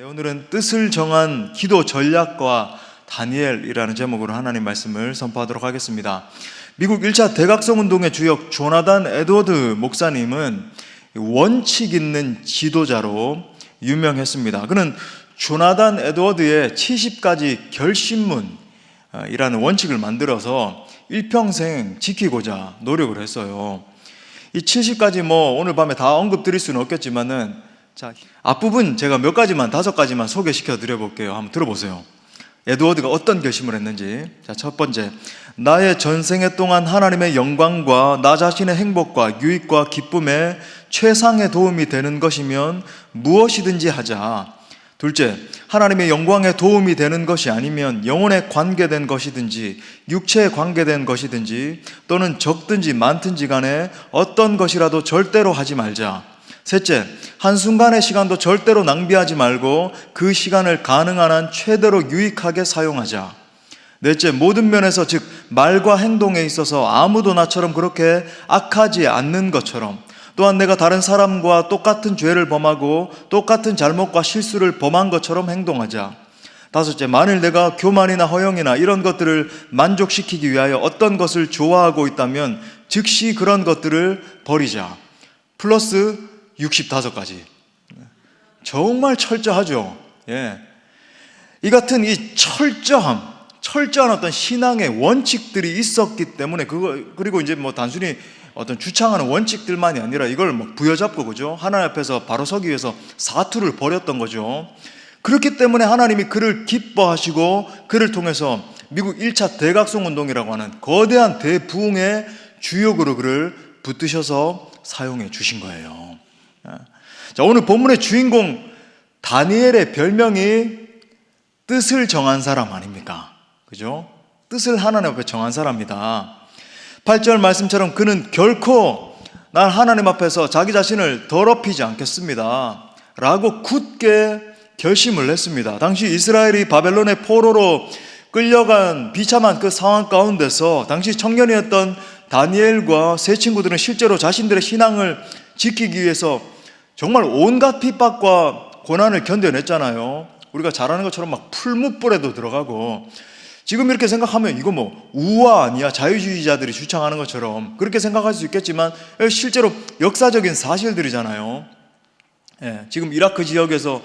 오늘은 뜻을 정한 기도 전략과 다니엘이라는 제목으로 하나님 말씀을 선포하도록 하겠습니다. 미국 1차 대각성 운동의 주역 조나단 에드워드 목사님은 원칙 있는 지도자로 유명했습니다. 그는 조나단 에드워드의 70가지 결심문이라는 원칙을 만들어서 일평생 지키고자 노력을 했어요. 이 70가지 오늘 밤에 다 언급드릴 수는 없겠지만은 자, 앞부분 제가 몇 가지만, 5가지만 소개시켜 드려 볼게요. 한번 들어보세요. 에드워드가 어떤 결심을 했는지. 자, 첫 번째, 나의 전생애 동안 하나님의 영광과 나 자신의 행복과 유익과 기쁨에 최상의 도움이 되는 것이면 무엇이든지 하자. 둘째, 하나님의 영광에 도움이 되는 것이 아니면 영혼에 관계된 것이든지 육체에 관계된 것이든지 또는 적든지 많든지 간에 어떤 것이라도 절대로 하지 말자. 셋째, 한순간의 시간도 절대로 낭비하지 말고 그 시간을 가능한 한 최대로 유익하게 사용하자. 넷째, 모든 면에서 즉 말과 행동에 있어서 아무도 나처럼 그렇게 악하지 않는 것처럼 또한 내가 다른 사람과 똑같은 죄를 범하고 똑같은 잘못과 실수를 범한 것처럼 행동하자. 다섯째, 만일 내가 교만이나 허영이나 이런 것들을 만족시키기 위하여 어떤 것을 좋아하고 있다면 즉시 그런 것들을 버리자. 플러스 65가지. 정말 철저하죠. 예. 이 같은 이 철저한 어떤 신앙의 원칙들이 있었기 때문에 그리고 이제 단순히 어떤 주창하는 원칙들만이 아니라 이걸 부여잡고 그죠? 하나님 앞에서 바로 서기 위해서 사투를 벌였던 거죠. 그렇기 때문에 하나님이 그를 기뻐하시고 그를 통해서 미국 1차 대각성 운동이라고 하는 거대한 대부흥의 주역으로 그를 붙드셔서 사용해 주신 거예요. 자, 오늘 본문의 주인공 다니엘의 별명이 뜻을 정한 사람 아닙니까? 그죠? 뜻을 하나님 앞에 정한 사람입니다. 8절 말씀처럼 그는 결코 난 하나님 앞에서 자기 자신을 더럽히지 않겠습니다 라고 굳게 결심을 했습니다. 당시 이스라엘이 바벨론의 포로로 끌려간 비참한 그 상황 가운데서 당시 청년이었던 다니엘과 세 친구들은 실제로 자신들의 신앙을 지키기 위해서 정말 온갖 핍박과 고난을 견뎌냈잖아요. 우리가 잘 아는 것처럼 풀무불에도 들어가고, 지금 이렇게 생각하면 이거 우화 아니야? 자유주의자들이 주창하는 것처럼 그렇게 생각할 수 있겠지만 실제로 역사적인 사실들이잖아요. 예, 지금 이라크 지역에서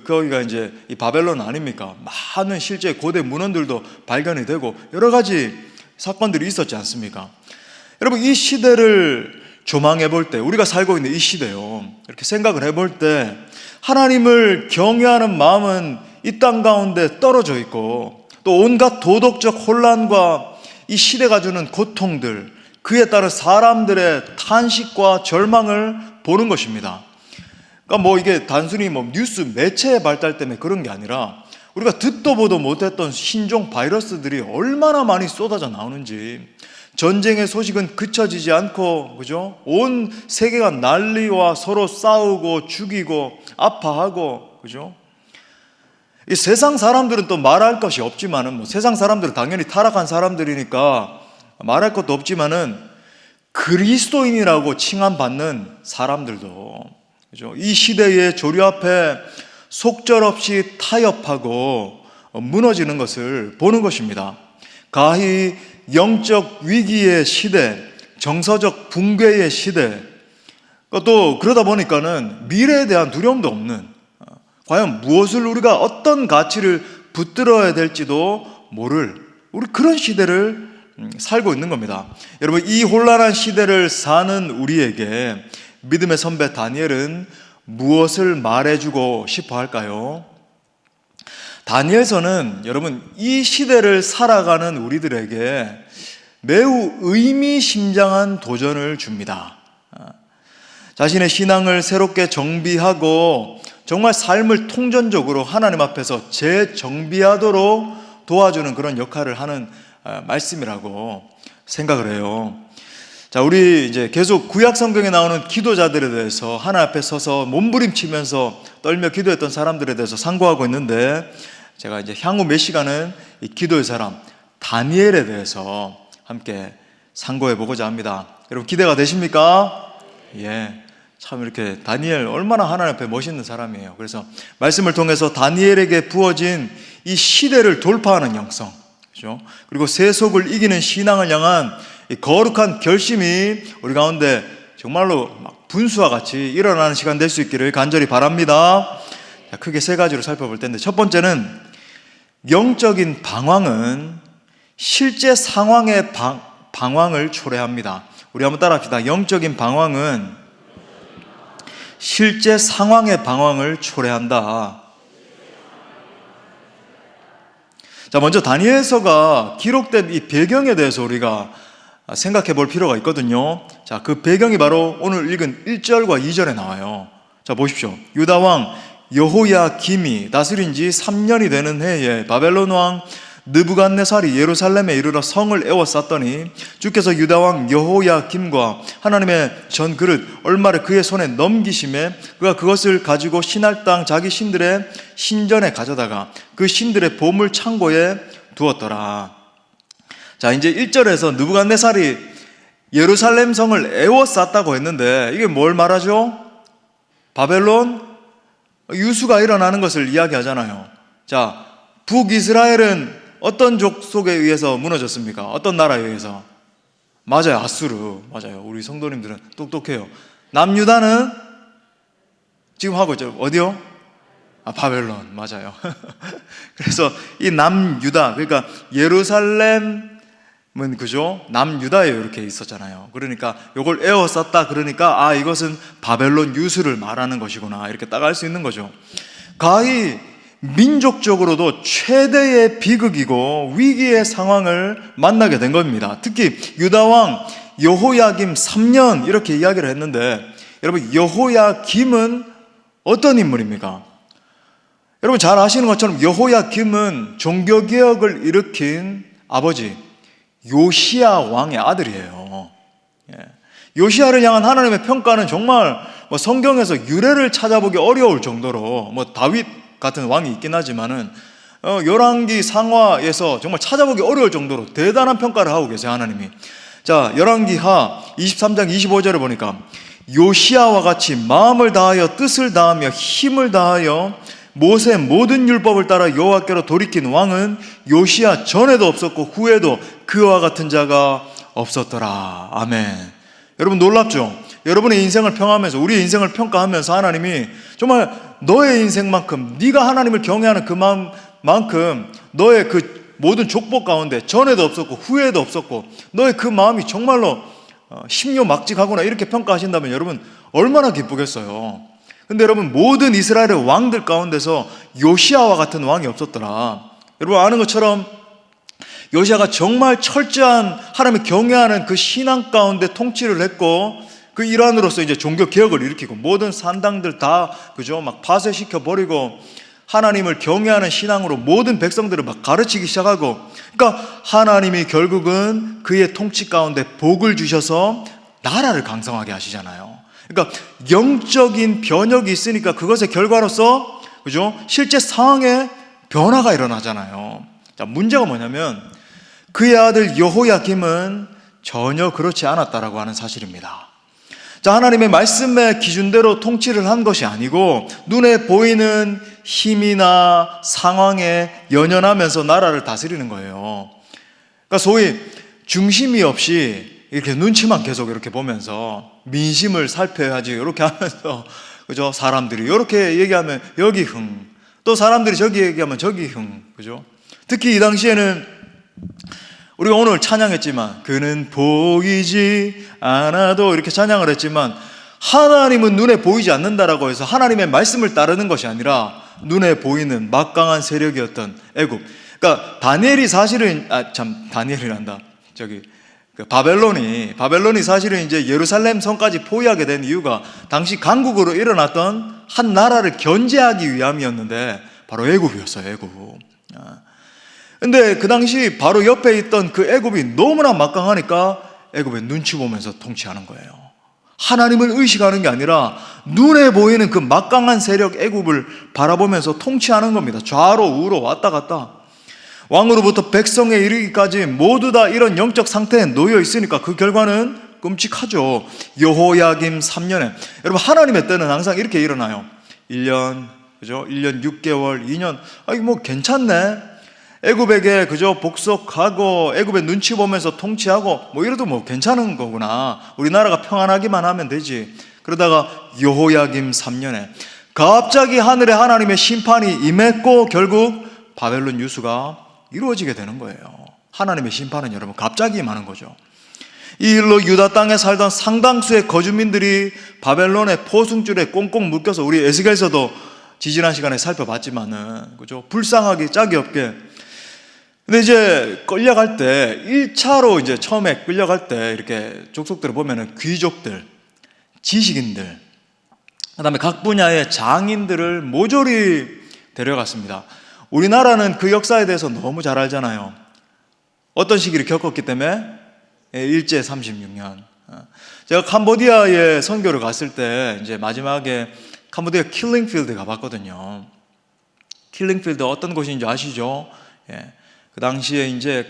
거기가 이제 이 바벨론 아닙니까? 많은 실제 고대 문헌들도 발견이 되고 여러 가지 사건들이 있었지 않습니까? 여러분, 이 시대를 조망해 볼 때, 우리가 살고 있는 이 시대요, 이렇게 생각을 해볼 때 하나님을 경외하는 마음은 이 땅 가운데 떨어져 있고 또 온갖 도덕적 혼란과 이 시대가 주는 고통들, 그에 따른 사람들의 탄식과 절망을 보는 것입니다. 그러니까 이게 단순히 뉴스 매체의 발달 때문에 그런 게 아니라 우리가 듣도 보도 못했던 신종 바이러스들이 얼마나 많이 쏟아져 나오는지, 전쟁의 소식은 그쳐지지 않고, 그죠? 온 세계가 난리와 서로 싸우고 죽이고 아파하고, 그죠? 이 세상 사람들은 또 말할 것이 없지만은, 세상 사람들은 당연히 타락한 사람들이니까 말할 것도 없지만은, 그리스도인이라고 칭함받는 사람들도, 그죠? 이 시대의 조류 앞에 속절없이 타협하고 무너지는 것을 보는 것입니다. 가히 영적 위기의 시대, 정서적 붕괴의 시대, 또 그러다 보니까는 미래에 대한 두려움도 없는, 과연 무엇을 우리가 어떤 가치를 붙들어야 될지도 모를 우리 그런 시대를 살고 있는 겁니다. 여러분, 이 혼란한 시대를 사는 우리에게 믿음의 선배 다니엘은 무엇을 말해주고 싶어 할까요? 다니엘서는 여러분, 이 시대를 살아가는 우리들에게 매우 의미심장한 도전을 줍니다. 자신의 신앙을 새롭게 정비하고 정말 삶을 통전적으로 하나님 앞에서 재정비하도록 도와주는 그런 역할을 하는 말씀이라고 생각을 해요. 자, 우리 이제 계속 구약 성경에 나오는 기도자들에 대해서 하나님 앞에 서서 몸부림치면서 떨며 기도했던 사람들에 대해서 상고하고 있는데, 제가 이제 향후 몇 시간은 이 기도의 사람 다니엘에 대해서 함께 상고해 보고자 합니다. 여러분, 기대가 되십니까? 예. 참 이렇게 다니엘 얼마나 하나님 앞에 멋있는 사람이에요. 그래서 말씀을 통해서 다니엘에게 부어진 이 시대를 돌파하는 영성, 그죠? 그리고 세속을 이기는 신앙을 향한 이 거룩한 결심이 우리 가운데 정말로 막 분수와 같이 일어나는 시간 될 수 있기를 간절히 바랍니다. 자, 크게 세 가지로 살펴볼 텐데, 첫 번째는 영적인 방황은 실제 상황의 방황을 초래합니다. 우리 한번 따라합시다. 영적인 방황은 실제 상황의 방황을 초래한다. 자, 먼저 다니엘서가 기록된 이 배경에 대해서 우리가 생각해 볼 필요가 있거든요. 자, 그 배경이 바로 오늘 읽은 1절과 2절에 나와요. 자, 보십시오. 유다 왕 여호야김이 다스린 지 3년이 되는 해에 바벨론 왕 느부갓네살이 예루살렘에 이르러 성을 에워쌌더니 주께서 유다 왕 여호야김과 하나님의 전 그릇 얼마를 그의 손에 넘기심에 그가 그것을 가지고 신할 땅 자기 신들의 신전에 가져다가 그 신들의 보물 창고에 두었더라. 자, 이제 1절에서 느부갓네살이 예루살렘 성을 에워쌌다고 했는데 이게 뭘 말하죠? 바벨론 유수가 일어나는 것을 이야기하잖아요. 자, 북이스라엘은 어떤 족속에 의해서 무너졌습니까? 어떤 나라에 의해서? 맞아요, 아수르. 맞아요. 우리 성도님들은 똑똑해요. 남유다는 지금 하고 있죠. 어디요? 바벨론. 맞아요. 그래서 이 남유다, 그러니까 예루살렘은 그죠? 남유다에 이렇게 있었잖아요. 그러니까 이걸 에워쌌다 그러니까 이것은 바벨론 유수를 말하는 것이구나 이렇게 딱 알 수 있는 거죠. 가히 민족적으로도 최대의 비극이고 위기의 상황을 만나게 된 겁니다. 특히 유다왕 여호야김 3년 이렇게 이야기를 했는데, 여러분 여호야김은 어떤 인물입니까? 여러분 잘 아시는 것처럼 여호야김은 종교개혁을 일으킨 아버지 요시야 왕의 아들이에요. 요시야를 향한 하나님의 평가는 정말 성경에서 유래를 찾아보기 어려울 정도로 다윗 같은 왕이 있긴 하지만은 열왕기 상하에서 정말 찾아보기 어려울 정도로 대단한 평가를 하고 계세요, 하나님이. 자, 열왕기하 23장 25절을 보니까 요시야와 같이 마음을 다하여 뜻을 다하며 힘을 다하여 모세의 모든 율법을 따라 여호와께로 돌이킨 왕은 요시야 전에도 없었고 후에도 그와 같은 자가 없었더라. 아멘. 여러분 놀랍죠? 여러분의 인생을 평하면서, 우리의 인생을 평가하면서 하나님이 정말 너의 인생만큼, 네가 하나님을 경외하는 그 마음만큼 너의 그 모든 족보 가운데 전에도 없었고 후에도 없었고 너의 그 마음이 정말로 심요막직하구나 이렇게 평가하신다면 여러분 얼마나 기쁘겠어요. 근데 여러분 모든 이스라엘의 왕들 가운데서 요시야와 같은 왕이 없었더라. 여러분 아는 것처럼 요시야가 정말 철저한 하나님을 경외하는 그 신앙 가운데 통치를 했고, 그 일환으로서 이제 종교 개혁을 일으키고 모든 산당들 다 그죠 막 파쇄시켜 버리고 하나님을 경외하는 신앙으로 모든 백성들을 막 가르치기 시작하고, 그러니까 하나님이 결국은 그의 통치 가운데 복을 주셔서 나라를 강성하게 하시잖아요. 그러니까 영적인 변혁이 있으니까 그것의 결과로서 그죠 실제 상황에 변화가 일어나잖아요. 자, 문제가 뭐냐면 그의 아들 여호야김은 전혀 그렇지 않았다라고 하는 사실입니다. 자, 하나님의 말씀의 기준대로 통치를 한 것이 아니고 눈에 보이는 힘이나 상황에 연연하면서 나라를 다스리는 거예요. 그러니까 소위 중심이 없이 이렇게 눈치만 계속 이렇게 보면서 민심을 살펴야지 이렇게 하면서 그죠 사람들이 이렇게 얘기하면 여기 흥, 또 사람들이 저기 얘기하면 저기 흥, 그죠? 특히 이 당시에는 우리가 오늘 찬양했지만 그는 보이지 않아도 이렇게 찬양을 했지만 하나님은 눈에 보이지 않는다라고 해서 하나님의 말씀을 따르는 것이 아니라 눈에 보이는 막강한 세력이었던 애굽. 그러니까 다니엘이 사실은 다니엘이란다. 바벨론이 사실은 이제 예루살렘 성까지 포위하게 된 이유가 당시 강국으로 일어났던 한 나라를 견제하기 위함이었는데 바로 애굽이었어요. 애굽. 근데 그 당시 바로 옆에 있던 그 애굽이 너무나 막강하니까 애굽의 눈치 보면서 통치하는 거예요. 하나님을 의식하는 게 아니라 눈에 보이는 그 막강한 세력 애굽을 바라보면서 통치하는 겁니다. 좌로 우로 왔다 갔다. 왕으로부터 백성에 이르기까지 모두 다 이런 영적 상태에 놓여 있으니까 그 결과는 끔찍하죠. 여호야김 3년에. 여러분, 하나님의 때는 항상 이렇게 일어나요. 1년, 그죠? 1년 6개월, 2년. 이거 뭐 괜찮네. 애굽에게 그저 복속하고 애굽의 눈치 보면서 통치하고 뭐 이래도 뭐 괜찮은 거구나. 우리나라가 평안하기만 하면 되지. 그러다가 여호야김 3년에 갑자기 하늘에 하나님의 심판이 임했고 결국 바벨론 유수가 이루어지게 되는 거예요. 하나님의 심판은 여러분 갑자기 임하는 거죠. 이 일로 유다 땅에 살던 상당수의 거주민들이 바벨론의 포승줄에 꽁꽁 묶여서, 우리 에스겔서도 지지난 시간에 살펴봤지만은, 그죠? 불쌍하기 짝이 없게. 근데 이제 끌려갈 때, 1차로 이제 처음에 끌려갈 때 이렇게 족속들을 보면은 귀족들, 지식인들, 그 다음에 각 분야의 장인들을 모조리 데려갔습니다. 우리나라는 그 역사에 대해서 너무 잘 알잖아요. 어떤 시기를 겪었기 때문에 일제 36년. 제가 캄보디아에 선교를 갔을 때 이제 마지막에 캄보디아 킬링필드 가봤거든요. 킬링필드 어떤 곳인지 아시죠? 예. 그 당시에 이제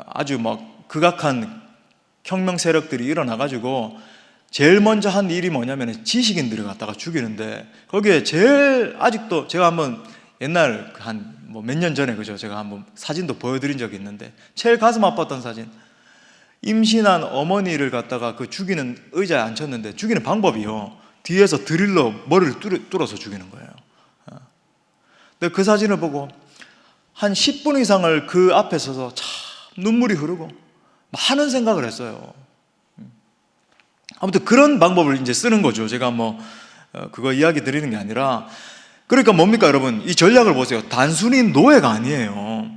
아주 막 극악한 혁명 세력들이 일어나가지고 제일 먼저 한 일이 뭐냐면 지식인들을 갖다가 죽이는데, 거기에 제일 아직도 제가 한번 옛날 한 뭐 몇 년 전에, 그죠? 제가 한번 사진도 보여드린 적이 있는데 제일 가슴 아팠던 사진. 임신한 어머니를 갖다가 그 죽이는 의자에 앉혔는데 죽이는 방법이요, 뒤에서 드릴로 머리를 뚫어서 죽이는 거예요. 근데 그 사진을 보고 한 10분 이상을 그 앞에 서서 참 눈물이 흐르고 많은 생각을 했어요. 아무튼 그런 방법을 이제 쓰는 거죠. 제가 그거 이야기 드리는 게 아니라, 그러니까 뭡니까 여러분? 이 전략을 보세요. 단순히 노예가 아니에요.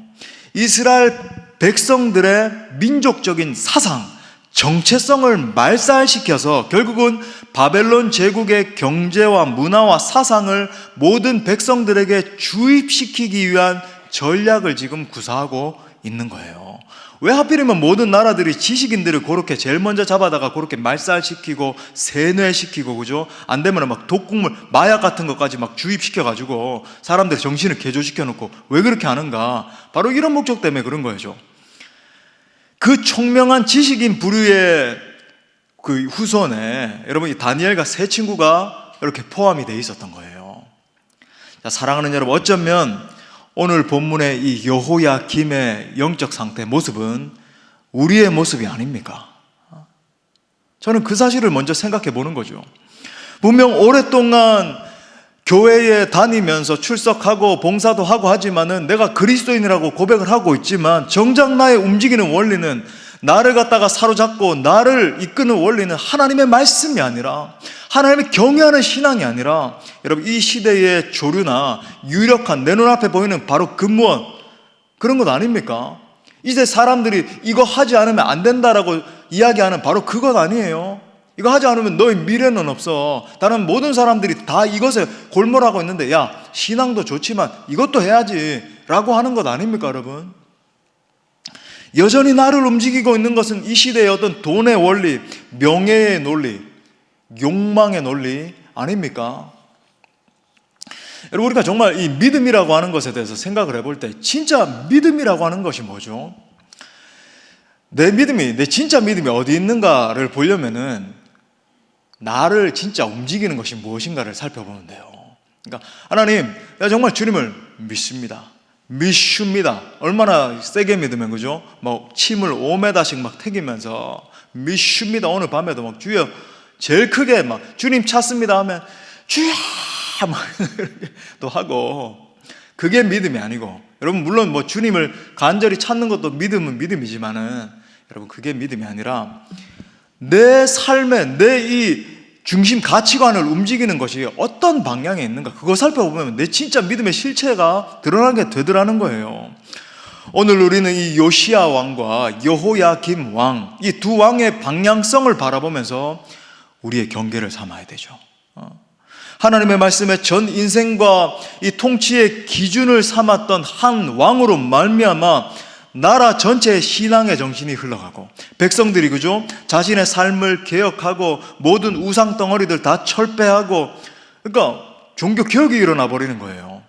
이스라엘 백성들의 민족적인 사상, 정체성을 말살시켜서 결국은 바벨론 제국의 경제와 문화와 사상을 모든 백성들에게 주입시키기 위한 전략을 지금 구사하고 있는 거예요. 왜 하필이면 모든 나라들이 지식인들을 그렇게 제일 먼저 잡아다가 그렇게 말살시키고 세뇌시키고, 그죠? 안 되면 막 독국물, 마약 같은 것까지 막 주입시켜가지고 사람들의 정신을 개조시켜놓고 왜 그렇게 하는가? 바로 이런 목적 때문에 그런 거죠. 그 총명한 지식인 부류의 그 후손에 여러분 이 다니엘과 세 친구가 이렇게 포함이 돼 있었던 거예요. 자, 사랑하는 여러분, 어쩌면 오늘 본문의 이 여호야김의 영적 상태 모습은 우리의 모습이 아닙니까? 저는 그 사실을 먼저 생각해 보는 거죠. 분명 오랫동안 교회에 다니면서 출석하고 봉사도 하고 하지만은 내가 그리스도인이라고 고백을 하고 있지만 정작 나의 움직이는 원리는, 나를 갖다가 사로잡고 나를 이끄는 원리는 하나님의 말씀이 아니라, 하나님의 경외하는 신앙이 아니라, 여러분 이 시대의 조류나 유력한 내 눈앞에 보이는 바로 근무원, 그런 것 아닙니까? 이제 사람들이 이거 하지 않으면 안 된다라고 이야기하는 바로 그것 아니에요? 이거 하지 않으면 너의 미래는 없어. 다른 모든 사람들이 다 이것에 골몰하고 있는데, 야, 신앙도 좋지만 이것도 해야지 라고 하는 것 아닙니까 여러분? 여전히 나를 움직이고 있는 것은 이 시대의 어떤 돈의 원리, 명예의 논리, 욕망의 논리 아닙니까? 여러분, 우리가 정말 이 믿음이라고 하는 것에 대해서 생각을 해볼 때 진짜 믿음이라고 하는 것이 뭐죠? 내 진짜 믿음이 어디 있는가를 보려면은 나를 진짜 움직이는 것이 무엇인가를 살펴보면 돼요. 그러니까 하나님, 내가 정말 주님을 믿습니다. 얼마나 세게 믿으면, 그죠? 막 침을 5m씩 막 튀기면서 믿습니다. 오늘 밤에도 막 주여, 제일 크게 막 주님 찾습니다 하면 주여 막 또 하고, 그게 믿음이 아니고, 여러분 물론 뭐 주님을 간절히 찾는 것도 믿음은 믿음이지만은 여러분 그게 믿음이 아니라 내 삶에 내 이 중심 가치관을 움직이는 것이 어떤 방향에 있는가, 그거 살펴보면 내 진짜 믿음의 실체가 드러나게 되더라는 거예요. 오늘 우리는 이 요시야 왕과 여호야김 왕, 이 두 왕의 방향성을 바라보면서 우리의 경계를 삼아야 되죠. 하나님의 말씀에 전 인생과 이 통치의 기준을 삼았던 한 왕으로 말미암아 나라 전체의 신앙의 정신이 흘러가고, 백성들이, 그죠? 자신의 삶을 개혁하고 모든 우상 덩어리들 다 철폐하고, 그러니까 종교 개혁이 일어나 버리는 거예요.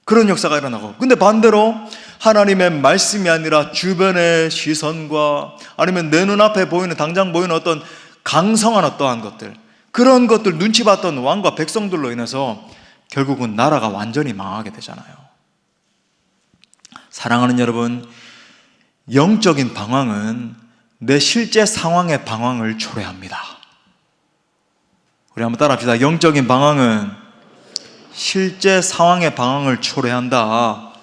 그런 역사가 일어나고, 근데 반대로 하나님의 말씀이 아니라 주변의 시선과 아니면 내 눈앞에 보이는, 당장 보이는 어떤 강성한 어떠한 것들, 그런 것들 눈치 봤던 왕과 백성들로 인해서 결국은 나라가 완전히 망하게 되잖아요. 사랑하는 여러분, 영적인 방황은 내 실제 상황의 방황을 초래합니다. 우리 한번 따라합시다. 영적인 방황은 실제 상황의 방황을 초래한다.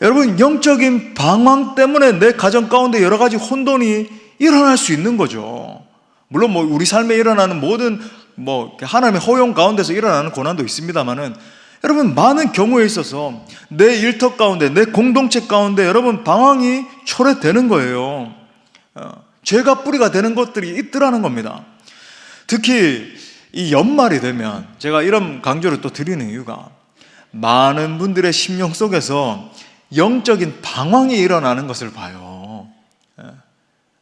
여러분, 영적인 방황 때문에 내 가정 가운데 여러 가지 혼돈이 일어날 수 있는 거죠. 물론 우리 삶에 일어나는 모든 하나님의 허용 가운데서 일어나는 고난도 있습니다만은, 여러분, 많은 경우에 있어서 내 일터 가운데, 내 공동체 가운데 여러분 방황이 초래되는 거예요. 죄가 뿌리가 되는 것들이 있더라는 겁니다. 특히 이 연말이 되면 제가 이런 강조를 또 드리는 이유가, 많은 분들의 심령 속에서 영적인 방황이 일어나는 것을 봐요.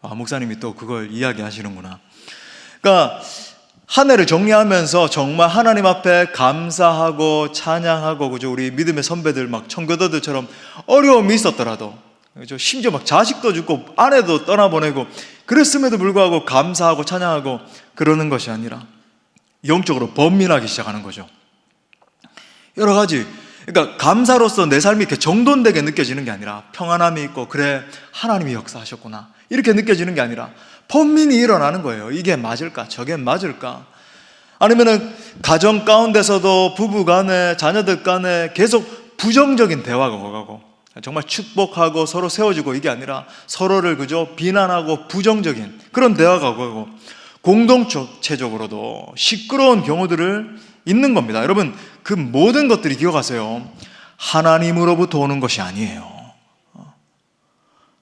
목사님이 또 그걸 이야기하시는구나. 그러니까 한 해를 정리하면서 정말 하나님 앞에 감사하고 찬양하고, 그죠? 우리 믿음의 선배들 청교도들처럼 어려움이 있었더라도, 그죠? 심지어 자식도 죽고 아내도 떠나보내고 그랬음에도 불구하고 감사하고 찬양하고 그러는 것이 아니라 영적으로 번민하기 시작하는 거죠. 여러 가지, 그러니까 감사로서 내 삶이 이렇게 정돈되게 느껴지는 게 아니라, 평안함이 있고, 그래 하나님이 역사하셨구나 이렇게 느껴지는 게 아니라 번민이 일어나는 거예요. 이게 맞을까? 저게 맞을까? 아니면은 가정 가운데서도 부부 간에, 자녀들 간에 계속 부정적인 대화가 오가고, 정말 축복하고 서로 세워주고 이게 아니라 서로를 그저 비난하고 부정적인 그런 대화가 오가고, 공동체적으로도 시끄러운 경우들을 있는 겁니다. 여러분, 그 모든 것들이 기억하세요. 하나님으로부터 오는 것이 아니에요.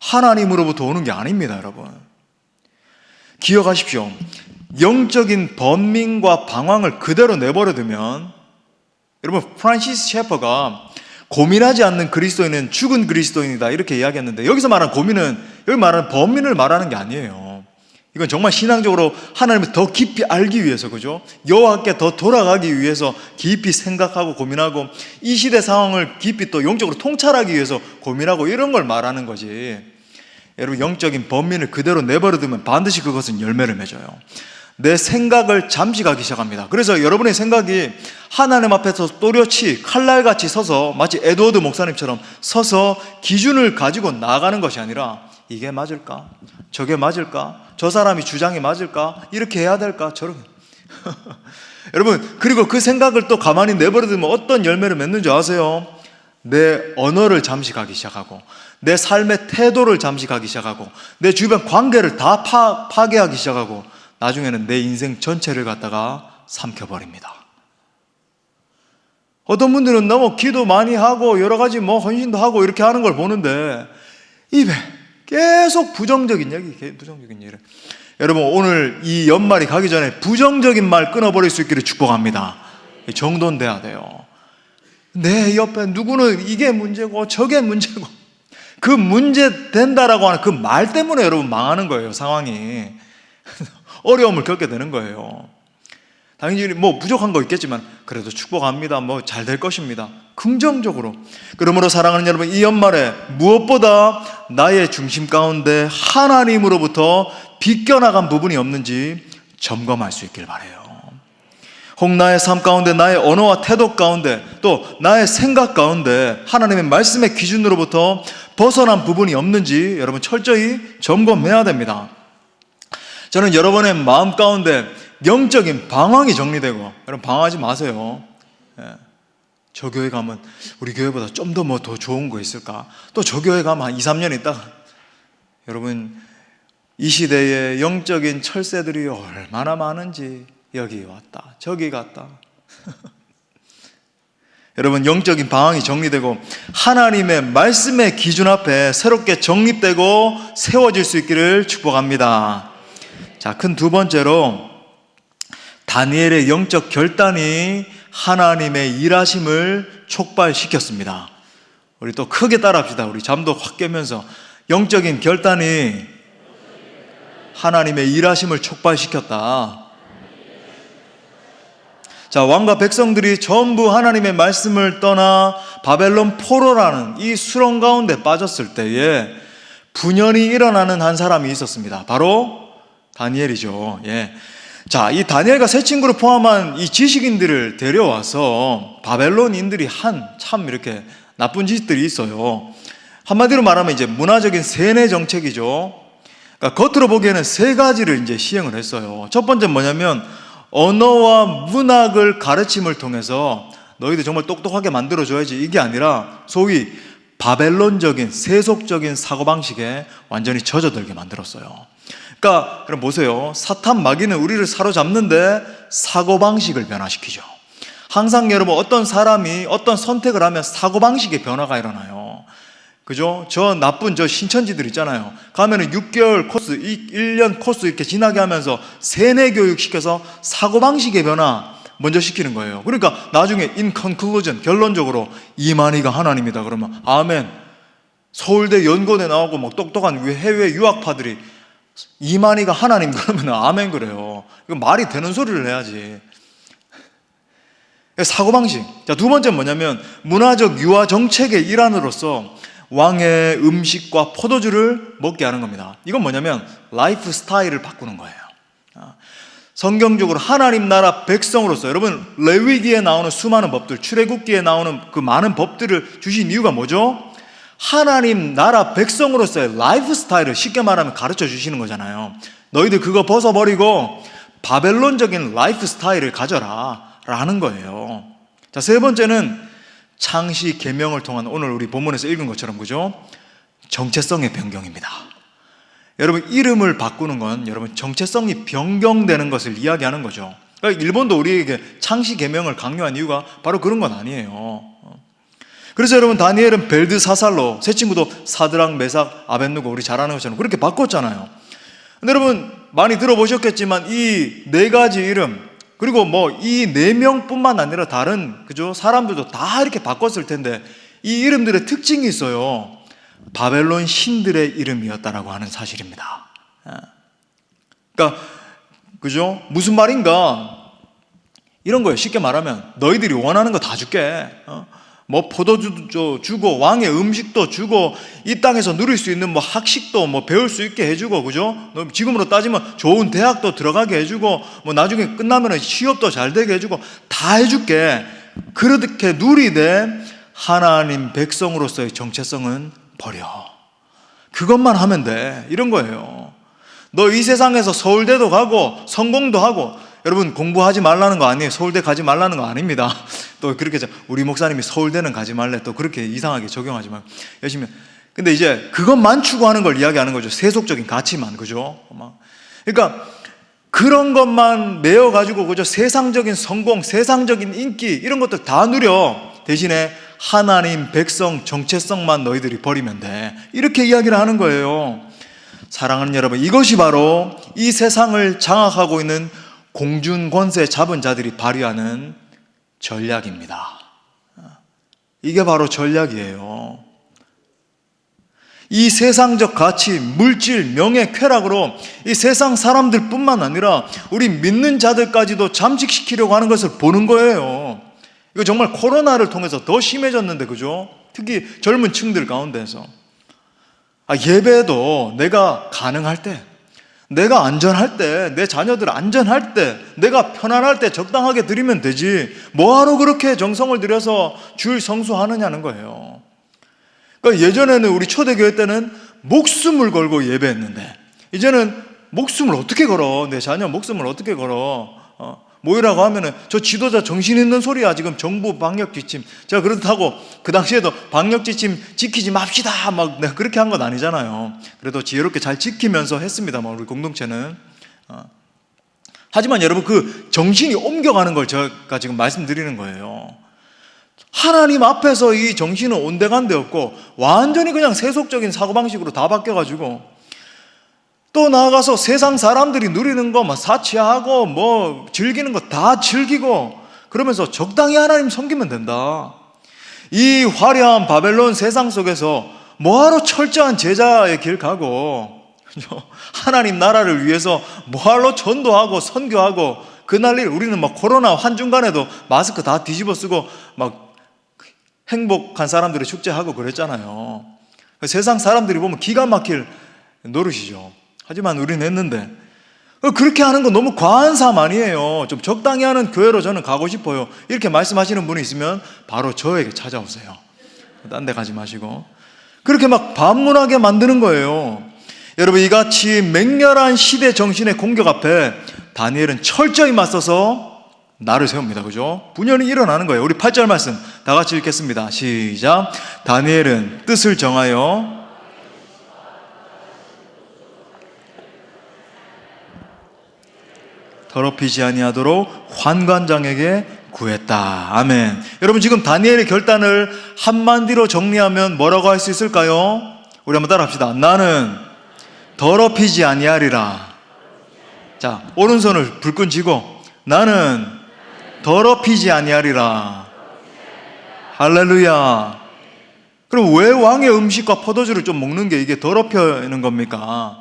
하나님으로부터 오는 게 아닙니다, 여러분. 기억하십시오. 영적인 번민과 방황을 그대로 내버려두면, 여러분, 프란시스 셰퍼가 고민하지 않는 그리스도인은 죽은 그리스도인이다 이렇게 이야기했는데, 여기서 말하는 고민은, 여기 말하는 번민을 말하는 게 아니에요. 이건 정말 신앙적으로 하나님을 더 깊이 알기 위해서, 그죠? 여호와께 더 돌아가기 위해서 깊이 생각하고 고민하고, 이 시대 상황을 깊이 또 영적으로 통찰하기 위해서 고민하고, 이런 걸 말하는 거지. 여러분, 영적인 번민을 그대로 내버려두면 반드시 그것은 열매를 맺어요. 내 생각을 잠시 가기 시작합니다. 그래서 여러분의 생각이 하나님 앞에서 또렷이 칼날같이 서서, 마치 에드워드 목사님처럼 서서 기준을 가지고 나아가는 것이 아니라, 이게 맞을까? 저게 맞을까? 저 사람이 주장이 맞을까? 이렇게 해야 될까? 저렇게. 여러분, 그리고 그 생각을 또 가만히 내버려두면 어떤 열매를 맺는 줄 아세요? 내 언어를 잠시 가기 시작하고, 내 삶의 태도를 잠시 가기 시작하고, 내 주변 관계를 다 파괴하기 시작하고, 나중에는 내 인생 전체를 갖다가 삼켜버립니다. 어떤 분들은 너무 기도 많이 하고 여러 가지 헌신도 하고 이렇게 하는 걸 보는데, 입에 계속 부정적인 얘기. 여러분, 오늘 이 연말이 가기 전에 부정적인 말 끊어버릴 수 있기를 축복합니다. 정돈돼야 돼요. 내 옆에 누구는 이게 문제고 저게 문제고, 그 문제 된다라고 하는 그 말 때문에 여러분 망하는 거예요. 상황이 어려움을 겪게 되는 거예요. 당연히 부족한 거 있겠지만 그래도 축복합니다. 잘 될 것입니다. 긍정적으로. 그러므로 사랑하는 여러분, 이 연말에 무엇보다 나의 중심 가운데 하나님으로부터 비껴나간 부분이 없는지 점검할 수 있길 바라요. 혹 나의 삶 가운데, 나의 언어와 태도 가운데, 또 나의 생각 가운데 하나님의 말씀의 기준으로부터 벗어난 부분이 없는지 여러분 철저히 점검해야 됩니다. 저는 여러분의 마음 가운데 영적인 방황이 정리되고, 여러분 방황하지 마세요. 저 교회 가면 우리 교회보다 좀 더 좋은 거 있을까? 또 저 교회 가면 한 2, 3년 있다가, 여러분 이 시대에 영적인 철새들이 얼마나 많은지, 여기 왔다 저기 갔다. 여러분, 영적인 방황이 정리되고 하나님의 말씀의 기준 앞에 새롭게 정립되고 세워질 수 있기를 축복합니다. 자, 큰 두 번째로, 다니엘의 영적 결단이 하나님의 일하심을 촉발시켰습니다. 우리 또 크게 따라합시다. 우리 잠도 확 깨면서, 영적인 결단이 하나님의 일하심을 촉발시켰다. 자, 왕과 백성들이 전부 하나님의 말씀을 떠나 바벨론 포로라는 이 수렁 가운데 빠졌을 때에 분연히 일어나는 한 사람이 있었습니다. 바로 다니엘이죠. 예. 자, 이 다니엘과 세 친구를 포함한 이 지식인들을 데려와서 바벨론인들이 한 참 이렇게 나쁜 짓들이 있어요. 한마디로 말하면 이제 문화적인 세뇌 정책이죠. 그러니까 겉으로 보기에는 세 가지를 이제 시행을 했어요. 첫 번째 뭐냐면 언어와 문학을 가르침을 통해서 너희들 정말 똑똑하게 만들어줘야지, 이게 아니라 소위 바벨론적인 세속적인 사고방식에 완전히 젖어들게 만들었어요. 그러니까 그럼 보세요. 사탄 마귀는 우리를 사로잡는데 사고방식을 변화시키죠. 항상 여러분 어떤 사람이 어떤 선택을 하면 사고방식의 변화가 일어나요. 그죠? 저 나쁜 저 신천지들 있잖아요. 가면은 6개월 코스, 1년 코스 이렇게 지나게 하면서 세뇌 교육 시켜서 사고방식의 변화 먼저 시키는 거예요. 그러니까 나중에 in conclusion, 결론적으로 이만희가 하나님이다 그러면 아멘. 서울대 연고대 나오고 막 똑똑한 해외 유학파들이 이만희가 하나님 그러면 아멘 그래요. 이거 말이 되는 소리를 해야지. 사고방식. 자, 두 번째는 뭐냐면 문화적 유화 정책의 일환으로서 왕의 음식과 포도주를 먹게 하는 겁니다. 이건 뭐냐면 라이프 스타일을 바꾸는 거예요. 성경적으로 하나님 나라 백성으로서 여러분 레위기에 나오는 수많은 법들, 출애굽기에 나오는 그 많은 법들을 주신 이유가 뭐죠? 하나님 나라 백성으로서의 라이프 스타일을 쉽게 말하면 가르쳐 주시는 거잖아요. 너희들 그거 벗어버리고 바벨론적인 라이프 스타일을 가져라 라는 거예요. 자, 세 번째는 창시 계명을 통한 오늘 우리 본문에서 읽은 것처럼 그죠? 정체성의 변경입니다. 여러분 이름을 바꾸는 건 여러분 정체성이 변경되는 것을 이야기하는 거죠. 그러니까 일본도 우리에게 창시 계명을 강요한 이유가 바로 그런 건 아니에요. 그래서 여러분 다니엘은 벨드사살로, 세 친구도 사드락, 메삭, 아벳느고 우리 잘 아는 것처럼 그렇게 바꿨잖아요. 근데 여러분 많이 들어보셨겠지만 이 네 가지 이름 그리고 뭐 이 네 명뿐만 아니라 다른 그죠 사람들도 다 이렇게 바꿨을 텐데 이 이름들의 특징이 있어요. 바벨론 신들의 이름이었다라고 하는 사실입니다. 그러니까 그죠 무슨 말인가 이런 거예요. 쉽게 말하면 너희들이 원하는 거 다 줄게. 뭐 포도주도 주고 왕의 음식도 주고 이 땅에서 누릴 수 있는 뭐 학식도 뭐 배울 수 있게 해주고 그죠? 지금으로 따지면 좋은 대학도 들어가게 해주고 뭐 나중에 끝나면 취업도 잘 되게 해주고 다 해줄게. 그렇게 누리되 하나님 백성으로서의 정체성은 버려. 그것만 하면 돼. 이런 거예요. 너 이 세상에서 서울대도 가고 성공도 하고 여러분 공부하지 말라는 거 아니에요. 서울대 가지 말라는 거 아닙니다. 또 그렇게 우리 목사님이 서울대는 가지 말래 또 그렇게 이상하게 적용하지 말고 열심히. 근데 이제 그것만 추구하는 걸 이야기하는 거죠. 세속적인 가치만 그죠? 그러니까 그런 것만 메어 가지고 그죠? 세상적인 성공, 세상적인 인기 이런 것들 다 누려. 대신에 하나님 백성 정체성만 너희들이 버리면 돼. 이렇게 이야기를 하는 거예요. 사랑하는 여러분, 이것이 바로 이 세상을 장악하고 있는 공준 권세 잡은 자들이 발휘하는 전략입니다. 이게 바로 전략이에요. 이 세상적 가치, 물질, 명예, 쾌락으로 이 세상 사람들 뿐만 아니라 우리 믿는 자들까지도 잠식시키려고 하는 것을 보는 거예요. 이거 정말 코로나를 통해서 더 심해졌는데 그죠? 특히 젊은 층들 가운데서 예배도 내가 가능할 때, 내가 안전할 때, 내 자녀들 안전할 때, 내가 편안할 때 적당하게 드리면 되지 뭐하러 그렇게 정성을 들여서 주일 성수하느냐는 거예요. 그러니까 예전에는 우리 초대교회 때는 목숨을 걸고 예배했는데 이제는 목숨을 어떻게 걸어? 내 자녀 목숨을 어떻게 걸어? 모이라고 하면은 저 지도자 정신 있는 소리야. 지금 정부 방역 지침. 제가 그렇다고 그 당시에도 방역 지침 지키지 맙시다 막 내가 그렇게 한 건 아니잖아요. 그래도 지혜롭게 잘 지키면서 했습니다만 우리 공동체는. 하지만 여러분 그 정신이 옮겨가는 걸 제가 지금 말씀드리는 거예요. 하나님 앞에서 이 정신은 온데간데 없고 완전히 그냥 세속적인 사고방식으로 다 바뀌어가지고 또 나아가서 세상 사람들이 누리는 거 뭐 사치하고 뭐 즐기는 거 다 즐기고 그러면서 적당히 하나님 섬기면 된다. 이 화려한 바벨론 세상 속에서 뭐하러 철저한 제자의 길 가고 하나님 나라를 위해서 뭐하러 전도하고 선교하고 그날 일 우리는 막 코로나 한중간에도 마스크 다 뒤집어 쓰고 막 행복한 사람들의 축제하고 그랬잖아요. 세상 사람들이 보면 기가 막힐 노릇이죠. 하지만 우리는 했는데 그렇게 하는 건 너무 과한 삶 아니에요. 좀 적당히 하는 교회로 저는 가고 싶어요. 이렇게 말씀하시는 분이 있으면 바로 저에게 찾아오세요. 딴 데 가지 마시고. 그렇게 막 반문하게 만드는 거예요. 여러분, 이같이 맹렬한 시대 정신의 공격 앞에 다니엘은 철저히 맞서서 나를 세웁니다. 그죠? 분열이 일어나는 거예요. 우리 8절 말씀 다 같이 읽겠습니다. 시작. 다니엘은 뜻을 정하여 더럽히지 아니하도록 환관장에게 구했다. 아멘. 여러분, 지금 다니엘의 결단을 한마디로 정리하면 뭐라고 할 수 있을까요? 우리 한번 따라 합시다. 나는 더럽히지 아니하리라. 자, 오른손을 불끈 쥐고 나는 더럽히지 아니하리라. 할렐루야. 그럼 왜 왕의 음식과 포도주를 좀 먹는 게 이게 더럽히는 겁니까?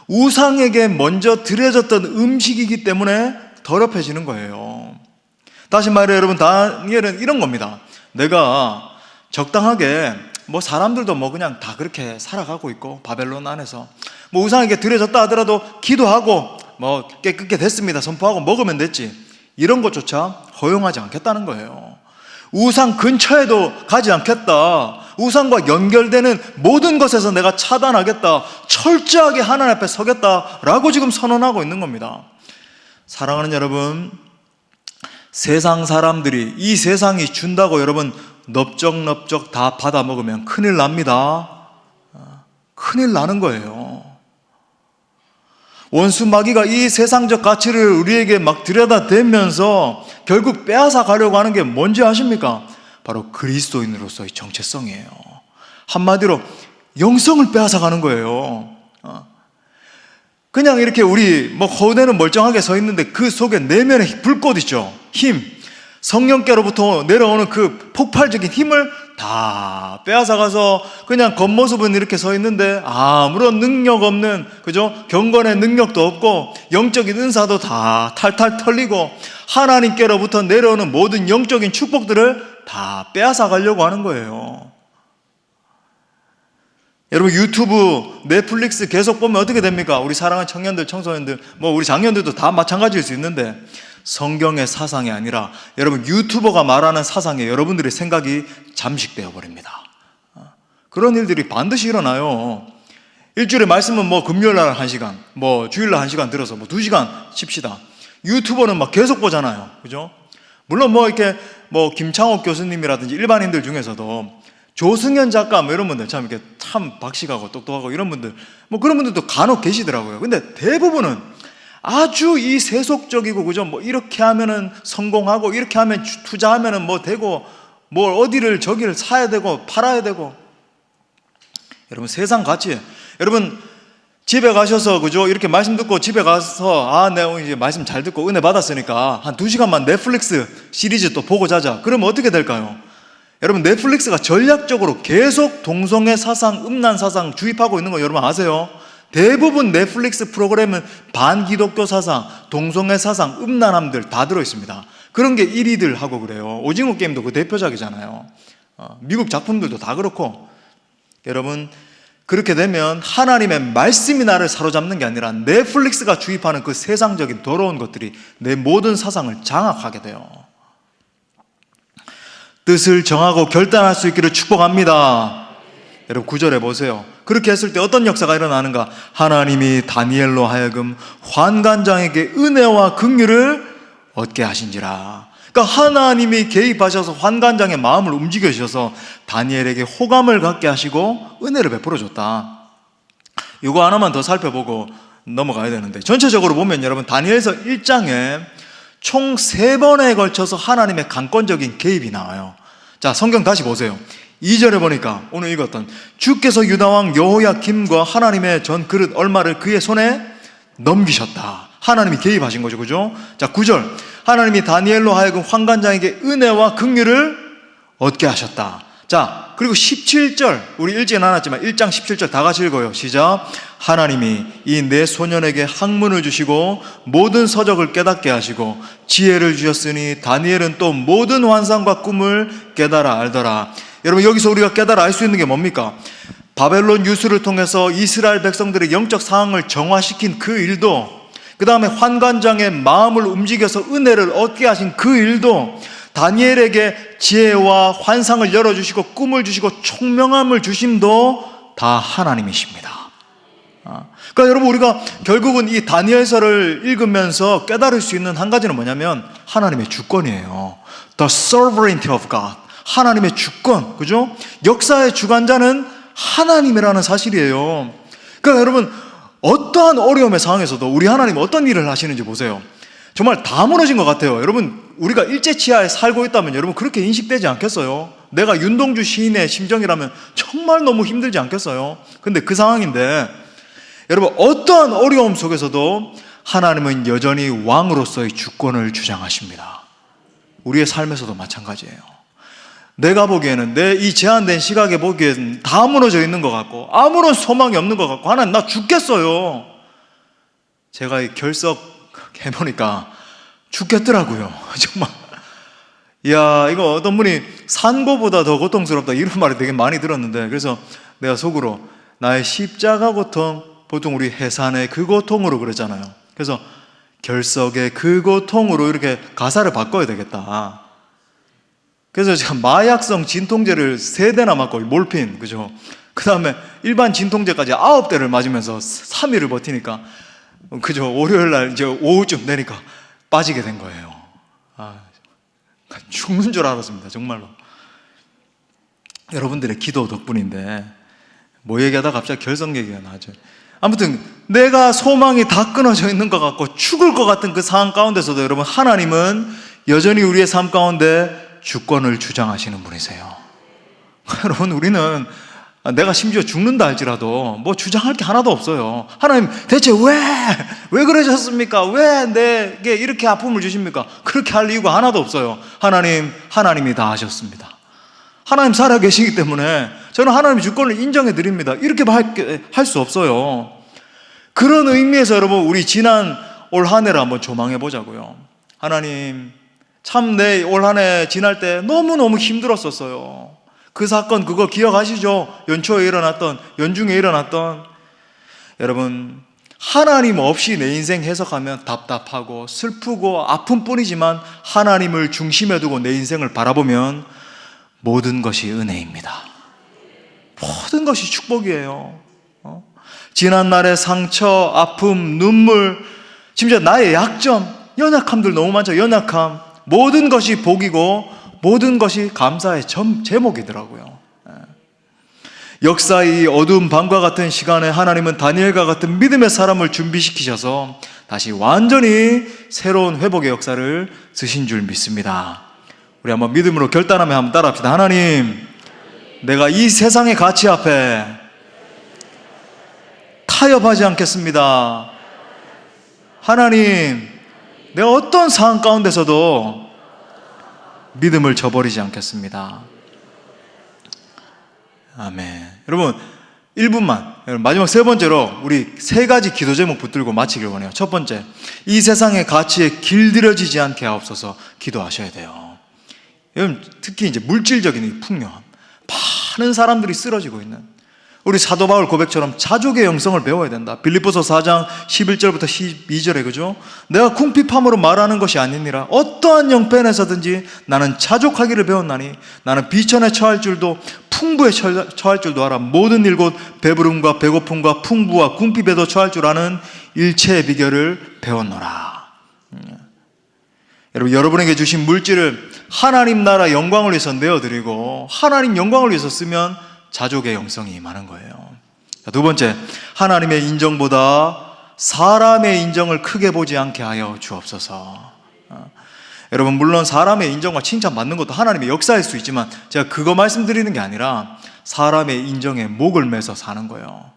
우상에게 먼저 드려졌던 음식이기 때문에 더럽혀지는 거예요. 다시 말해 여러분, 다니엘은 이런 겁니다. 내가 적당하게 뭐 사람들도 뭐 그냥 다 그렇게 살아가고 있고 바벨론 안에서 뭐 우상에게 드려졌다 하더라도 기도하고 뭐 깨끗게 됐습니다 선포하고 먹으면 됐지, 이런 것조차 허용하지 않겠다는 거예요. 우상 근처에도 가지 않겠다. 우상과 연결되는 모든 것에서 내가 차단하겠다. 철저하게 하나님 앞에 서겠다라고 지금 선언하고 있는 겁니다. 사랑하는 여러분, 세상 사람들이 이 세상이 준다고 여러분 넓적넓적 다 받아 먹으면 큰일 납니다. 큰일 나는 거예요. 원수 마귀가 이 세상적 가치를 우리에게 막 들여다대면서 결국 빼앗아 가려고 하는 게 뭔지 아십니까? 바로 그리스도인으로서의 정체성이에요. 한마디로 영성을 빼앗아 가는 거예요. 그냥 이렇게 우리 뭐 거대는 멀쩡하게 서 있는데 그 속에 내면에 불꽃 있죠. 힘, 성령께로부터 내려오는 그 폭발적인 힘을 다 빼앗아가서 그냥 겉모습은 이렇게 서 있는데 아무런 능력 없는, 그죠? 경건의 능력도 없고 영적인 은사도 다 탈탈 털리고 하나님께로부터 내려오는 모든 영적인 축복들을 다 빼앗아 가려고 하는 거예요. 여러분, 유튜브, 넷플릭스 계속 보면 어떻게 됩니까? 우리 사랑하는 청년들, 청소년들, 뭐 우리 장년들도 다 마찬가지일 수 있는데 성경의 사상이 아니라 여러분 유튜버가 말하는 사상에 여러분들의 생각이 잠식되어 버립니다. 그런 일들이 반드시 일어나요. 일주일에 말씀은 뭐 금요일날 1시간, 뭐 주일날 1시간 들어서 뭐 2시간 칩시다. 유튜버는 막 계속 보잖아요. 그죠? 물론 뭐 이렇게 뭐 김창옥 교수님이라든지 일반인들 중에서도 조승현 작가 뭐 이런 분들 참 이렇게 참 박식하고 똑똑하고 이런 분들 뭐 그런 분들도 간혹 계시더라고요. 근데 대부분은 아주 이 세속적이고, 그죠? 뭐 이렇게 하면은 성공하고 이렇게 하면 투자하면은 뭐 되고 뭘 어디를 저기를 사야 되고 팔아야 되고. 여러분, 세상 가치, 여러분 집에 가셔서, 그죠? 이렇게 말씀 듣고 집에 가서 내가 오늘 이제 말씀 잘 듣고 은혜 받았으니까 한 2시간만 넷플릭스 시리즈 또 보고 자자. 그러면 어떻게 될까요? 여러분, 넷플릭스가 전략적으로 계속 동성애 사상, 음란 사상 주입하고 있는 거 여러분 아세요? 대부분 넷플릭스 프로그램은 반기독교 사상, 동성애 사상, 음란함들 다 들어있습니다. 그런 게 1위들 하고 그래요. 오징어 게임도 그 대표작이잖아요. 미국 작품들도 다 그렇고. 여러분, 그렇게 되면 하나님의 말씀이 나를 사로잡는 게 아니라 넷플릭스가 주입하는 그 세상적인 더러운 것들이 내 모든 사상을 장악하게 돼요. 뜻을 정하고 결단할 수 있기를 축복합니다. 여러분 9절에 보세요. 그렇게 했을 때 어떤 역사가 일어나는가? 하나님이 다니엘로 하여금 환관장에게 은혜와 긍휼을 얻게 하신지라. 그러니까 하나님이 개입하셔서 환관장의 마음을 움직여 주셔서 다니엘에게 호감을 갖게 하시고 은혜를 베풀어 줬다. 이거 하나만 더 살펴보고 넘어가야 되는데, 전체적으로 보면 여러분 다니엘서 1장에 총 3번에 걸쳐서 하나님의 강권적인 개입이 나와요. 자, 성경 다시 보세요. 2절에 보니까 오늘 읽었던 주께서 유다왕 여호야김과 하나님의 전 그릇 얼마를 그의 손에 넘기셨다. 하나님이 개입하신 거죠. 그죠? 자, 9절 하나님이 다니엘로 하여금 환관장에게 은혜와 긍휼을 얻게 하셨다. 자, 그리고 17절, 우리 읽지는 않았지만 1장 17절 다 같이 읽어요. 시작. 하나님이 이 네 소년에게 학문을 주시고 모든 서적을 깨닫게 하시고 지혜를 주셨으니 다니엘은 또 모든 환상과 꿈을 깨달아 알더라. 여러분, 여기서 우리가 깨달아 알 수 있는 게 뭡니까? 바벨론 유수를 통해서 이스라엘 백성들의 영적 상황을 정화시킨 그 일도, 그 다음에 환관장의 마음을 움직여서 은혜를 얻게 하신 그 일도, 다니엘에게 지혜와 환상을 열어주시고 꿈을 주시고 총명함을 주심도 다 하나님이십니다. 그러니까 여러분, 우리가 결국은 이 다니엘서를 읽으면서 깨달을 수 있는 한 가지는 뭐냐면 하나님의 주권이에요. The sovereignty of God. 하나님의 주권, 그죠? 역사의 주관자는 하나님이라는 사실이에요. 그러니까 여러분, 어떠한 어려움의 상황에서도 우리 하나님 어떤 일을 하시는지 보세요. 정말 다 무너진 것 같아요. 여러분, 우리가 일제치하에 살고 있다면 여러분 그렇게 인식되지 않겠어요? 내가 윤동주 시인의 심정이라면 정말 너무 힘들지 않겠어요? 근데 그 상황인데, 여러분, 어떠한 어려움 속에서도 하나님은 여전히 왕으로서의 주권을 주장하십니다. 우리의 삶에서도 마찬가지예요. 내가 보기에는, 내 이 제한된 시각에 보기에는 다 무너져 있는 것 같고 아무런 소망이 없는 것 같고, 하나님 나 죽겠어요. 제가 이 결석 해보니까 죽겠더라고요. 정말. 이야, 이거 어떤 분이 산고보다 더 고통스럽다 이런 말이 되게 많이 들었는데, 그래서 내가 속으로 나의 십자가 고통, 보통 우리 해산의 그 고통으로 그러잖아요. 그래서 결석의 그 고통으로 이렇게 가사를 바꿔야 되겠다. 그래서 제가 마약성 진통제를 3대나 맞고, 몰핀, 그죠? 그 다음에 일반 진통제까지 9대를 맞으면서 3일을 버티니까, 그죠? 월요일날 이제 오후쯤 되니까 빠지게 된 거예요. 죽는 줄 알았습니다. 정말로. 여러분들의 기도 덕분인데, 뭐 얘기하다 갑자기 결석 얘기가 나죠. 아무튼 내가 소망이 다 끊어져 있는 것 같고 죽을 것 같은 그 상황 가운데서도 여러분, 하나님은 여전히 우리의 삶 가운데 주권을 주장하시는 분이세요. 여러분, 우리는 내가 심지어 죽는다 할지라도 뭐 주장할 게 하나도 없어요. 하나님 대체 왜 그러셨습니까? 왜 내게 이렇게 아픔을 주십니까? 그렇게 할 이유가 하나도 없어요. 하나님이 다 하셨습니다. 하나님 살아계시기 때문에 저는 하나님의 주권을 인정해 드립니다. 이렇게 할 수 없어요. 그런 의미에서 여러분, 우리 지난 올 한 해를 한번 조망해 보자고요. 하나님, 참 내 올 한 해 지날 때 너무너무 힘들었었어요. 그 사건 그거 기억하시죠? 연초에 일어났던, 연중에 일어났던. 여러분, 하나님 없이 내 인생 해석하면 답답하고 슬프고 아픔뿐이지만, 하나님을 중심에 두고 내 인생을 바라보면 모든 것이 은혜입니다. 모든 것이 축복이에요. 지난날의 상처, 아픔, 눈물, 심지어 나의 약점, 연약함들 너무 많죠. 연약함, 모든 것이 복이고 모든 것이 감사의 제목이더라고요. 역사의 어두운 밤과 같은 시간에 하나님은 다니엘과 같은 믿음의 사람을 준비시키셔서 다시 완전히 새로운 회복의 역사를 쓰신 줄 믿습니다. 우리 한번 믿음으로 결단하며 한번 따라합시다. 하나님, 내가 이 세상의 가치 앞에 타협하지 않겠습니다. 하나님, 내가 어떤 상황 가운데서도 믿음을 저버리지 않겠습니다. 아멘. 여러분, 1분만, 마지막 3번째로 우리 3가지 기도 제목 붙들고 마치길 원해요. 첫 번째, 이 세상의 가치에 길들여지지 않게 하옵소서 기도하셔야 돼요. 여러분, 특히 이제 물질적인 이 풍요함, 많은 사람들이 쓰러지고 있는, 우리 사도 바울 고백처럼 자족의 영성을 배워야 된다. 빌립보서 4장 11절부터 12절에, 그죠? 내가 궁핍함으로 말하는 것이 아니니라. 어떠한 형편에서든지 나는 자족하기를 배웠나니 나는 비천에 처할 줄도 풍부에 처할 줄도 알아. 모든 일 곧 배부름과 배고픔과 풍부와 궁핍에도 처할 줄 아는 일체의 비결을 배웠노라. 여러분, 여러분에게 주신 물질을 하나님 나라 영광을 위해서 내어드리고 하나님 영광을 위해서 쓰면 자족의 영성이 임하는 거예요. 두 번째, 하나님의 인정보다 사람의 인정을 크게 보지 않게 하여 주옵소서. 여러분, 물론 사람의 인정과 칭찬 받는 것도 하나님의 역사일 수 있지만, 제가 그거 말씀드리는 게 아니라 사람의 인정에 목을 매서 사는 거예요.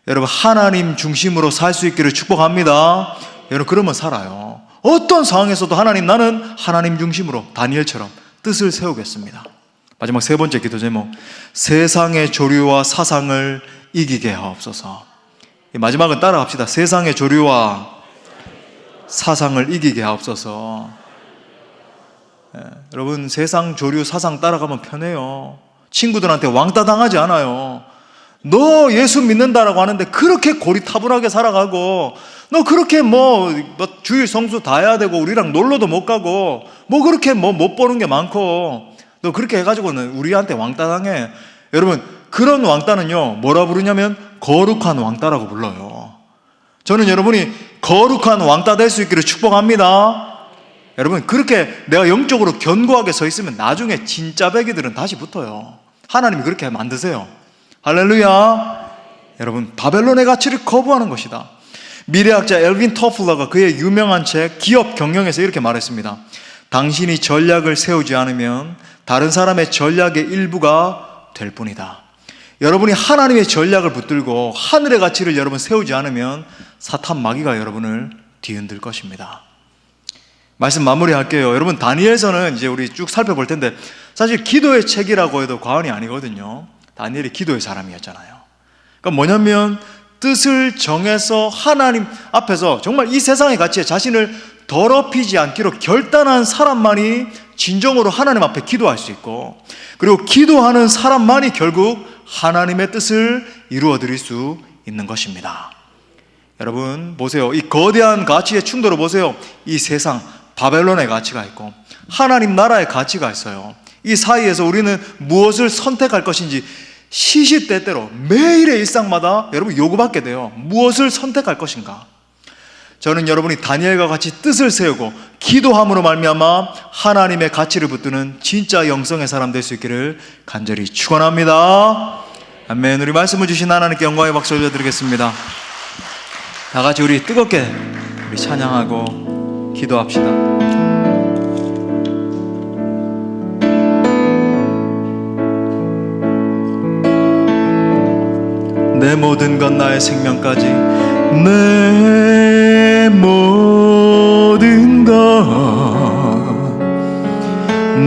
여러분, 하나님 중심으로 살 수 있기를 축복합니다. 여러분, 그러면 살아요. 어떤 상황에서도 하나님, 나는 하나님 중심으로 다니엘처럼 뜻을 세우겠습니다. 마지막 세 번째 기도 제목, 세상의 조류와 사상을 이기게 하옵소서. 마지막은 따라갑시다. 세상의 조류와 사상을 이기게 하옵소서. 여러분, 세상 조류 사상 따라가면 편해요. 친구들한테 왕따 당하지 않아요. 너 예수 믿는다라고 하는데 그렇게 고리타분하게 살아가고, 너 그렇게 뭐 주일 성수 다 해야 되고 우리랑 놀러도 못 가고 뭐 그렇게 못 보는 게 많고, 너 그렇게 해가지고는 우리한테 왕따 당해. 여러분, 그런 왕따는요 뭐라 부르냐면 거룩한 왕따라고 불러요. 저는 여러분이 거룩한 왕따 될 수 있기를 축복합니다. 여러분, 그렇게 내가 영적으로 견고하게 서 있으면 나중에 진짜 배기들은 다시 붙어요. 하나님이 그렇게 만드세요. 할렐루야. 여러분, 바벨론의 가치를 거부하는 것이다. 미래학자 엘빈 터플러가 그의 유명한 책 기업 경영에서 이렇게 말했습니다. 당신이 전략을 세우지 않으면 다른 사람의 전략의 일부가 될 뿐이다. 여러분이 하나님의 전략을 붙들고 하늘의 가치를 여러분 세우지 않으면 사탄 마귀가 여러분을 뒤흔들 것입니다. 말씀 마무리할게요. 여러분, 다니엘서는 이제 우리 쭉 살펴볼 텐데 사실 기도의 책이라고 해도 과언이 아니거든요. 다니엘이 기도의 사람이었잖아요. 그러니까 뭐냐면 뜻을 정해서 하나님 앞에서 정말 이 세상의 가치에 자신을 더럽히지 않기로 결단한 사람만이 진정으로 하나님 앞에 기도할 수 있고, 그리고 기도하는 사람만이 결국 하나님의 뜻을 이루어 드릴 수 있는 것입니다. 여러분 보세요. 이 거대한 가치의 충돌을 보세요. 이 세상 바벨론의 가치가 있고 하나님 나라의 가치가 있어요. 이 사이에서 우리는 무엇을 선택할 것인지 시시때때로 매일의 일상마다 여러분 요구받게 돼요. 무엇을 선택할 것인가? 저는 여러분이 다니엘과 같이 뜻을 세우고 기도함으로 말미암아 하나님의 가치를 붙드는 진짜 영성의 사람 될 수 있기를 간절히 축원합니다. 아멘. 우리 말씀을 주신 하나님께 영광의 박수 올려드리겠습니다. 다 같이 우리 뜨겁게 우리 찬양하고 기도합시다. 내 모든 것 나의 생명까지, 내 모든 것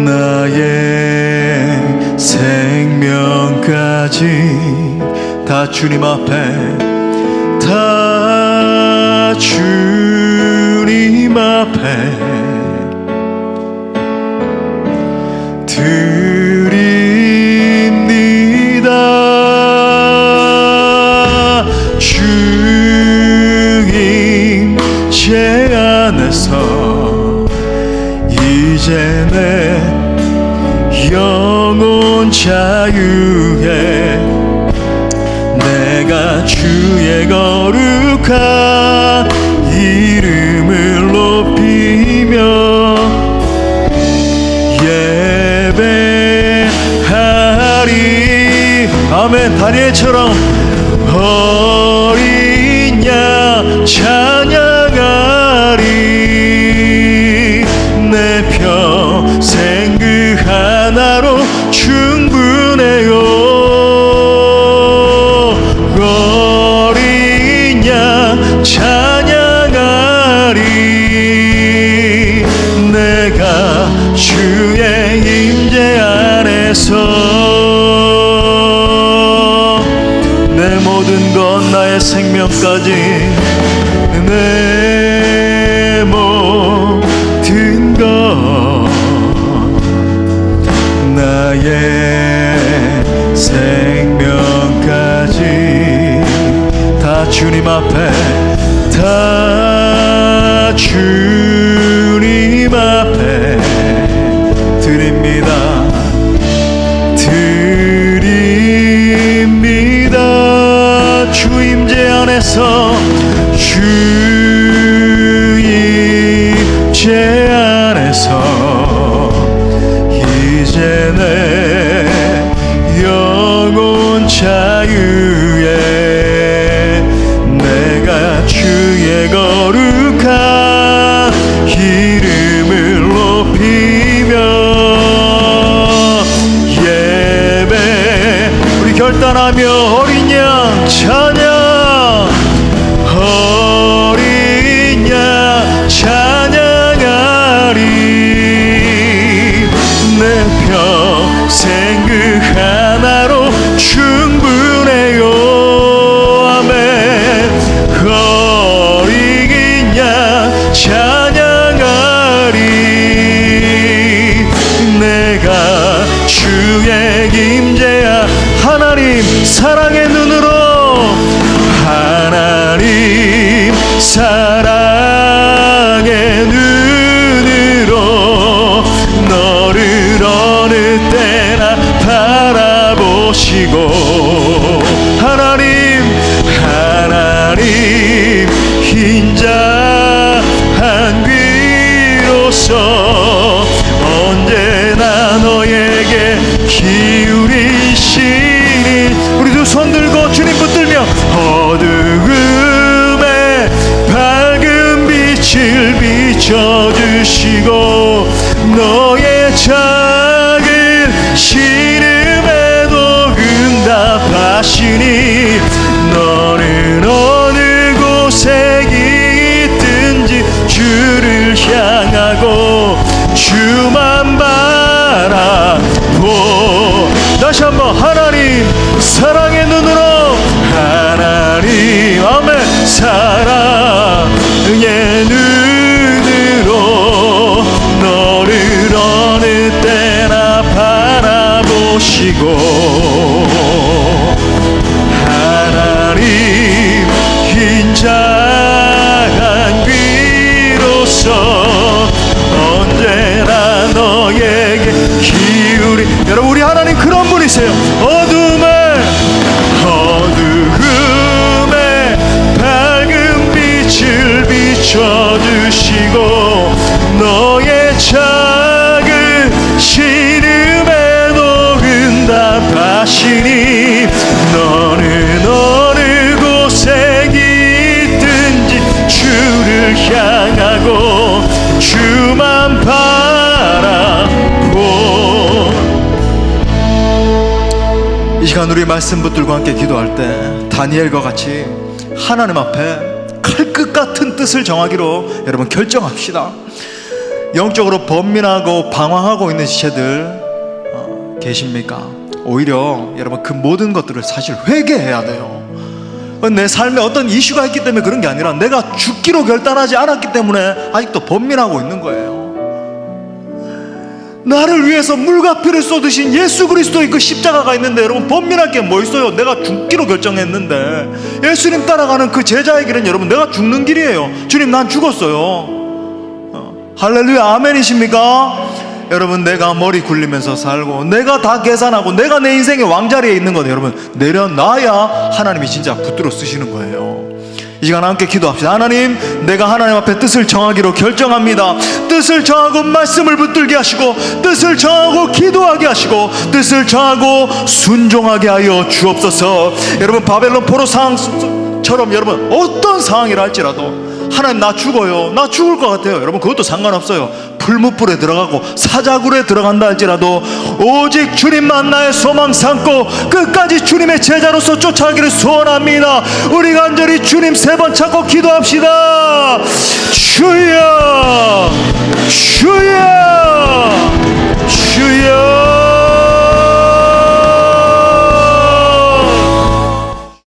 나의 생명까지 다 주님 앞에, 다 주님 앞에 드립니다. 주님 제 안에서 이제 내 영혼 자유에 내가 주의 거룩한 이름을 높이며 예배하리. 아멘. 다니엘처럼 어린 양 찬양하리. 내 평생 그 하나로 충분해요. 어린 양 찬양하리. 내가 주의 임재 안에서 내 모든 것 나의 생명까지, 내 모든 것 나의 생명까지 다 주님 앞에, 다 주님 앞에 드립니다. 드립니다. 주 임재 안에서, 주 임재 안에서 이제 내 영혼 자유에 내가 주의 거룩한 이름을 높이며 예배. 우리 결단하며 어린 양 찬양, 어린 양 찬양하리. 내 평생 임재야. 하나님 사랑의 눈으로, 하나님 사랑의 눈으로 너를 어느 때나 바라보시고, 하나님 인자한 귀로서 언제나 너에게 기울이시니. 우리 두 손 들고 주님 붙들며 어두움에 밝은 빛을 비춰주시고 너의 작은 신음에도 응답하시니. 너는 어느 곳에 있든지 주를 향하고 주만 바라보. 다시 한번 하나님 사랑의 눈으로, 하나님 아멘 사랑의 눈으로 너를 어느 때나 바라보시고, 하나님 인자한 귀로서 언제나 너에게 기울이. 여러분 우리 하나님 그런 분이세요. 어둠에 밝은 빛을 비춰주시고 너의 작은 신음에도 응답하시니. 너는 어느 곳에 있든지 주를 향하고 주만 바라보. 이 시간 우리 말씀 붙들고 함께 기도할 때 다니엘과 같이 하나님 앞에 칼끝 같은 뜻을 정하기로 여러분 결정합시다. 영적으로 번민하고 방황하고 있는 지체들 계십니까? 오히려 여러분 그 모든 것들을 사실 회개해야 돼요. 내 삶에 어떤 이슈가 있기 때문에 그런 게 아니라 내가 죽기로 결단하지 않았기 때문에 아직도 번민하고 있는 거예요. 나를 위해서 물과 피를 쏟으신 예수 그리스도의 그 십자가가 있는데 여러분 번민할 게 뭐 있어요? 내가 죽기로 결정했는데. 예수님 따라가는 그 제자의 길은 여러분 내가 죽는 길이에요. 주님 난 죽었어요. 할렐루야 아멘이십니까? 여러분 내가 머리 굴리면서 살고 내가 다 계산하고 내가 내 인생의 왕자리에 있는 건 여러분 내려놔야 하나님이 진짜 붙들어 쓰시는 거예요. 이 시간 함께 기도합시다. 하나님 내가 하나님 앞에 뜻을 정하기로 결정합니다. 뜻을 정하고 말씀을 붙들게 하시고 뜻을 정하고 기도하게 하시고 뜻을 정하고 순종하게 하여 주옵소서. 여러분 바벨론 포로 상황처럼 여러분 어떤 상황이라 할지라도 하나님 나 죽어요, 나 죽을 것 같아요, 여러분 그것도 상관없어요. 풀무불에 들어가고 사자굴에 들어간다 할지라도 오직 주님만 나의 소망 삼고 끝까지 주님의 제자로서 쫓아가기를 소원합니다. 우리 간절히 주님 세 번 찾고 기도합시다. 주여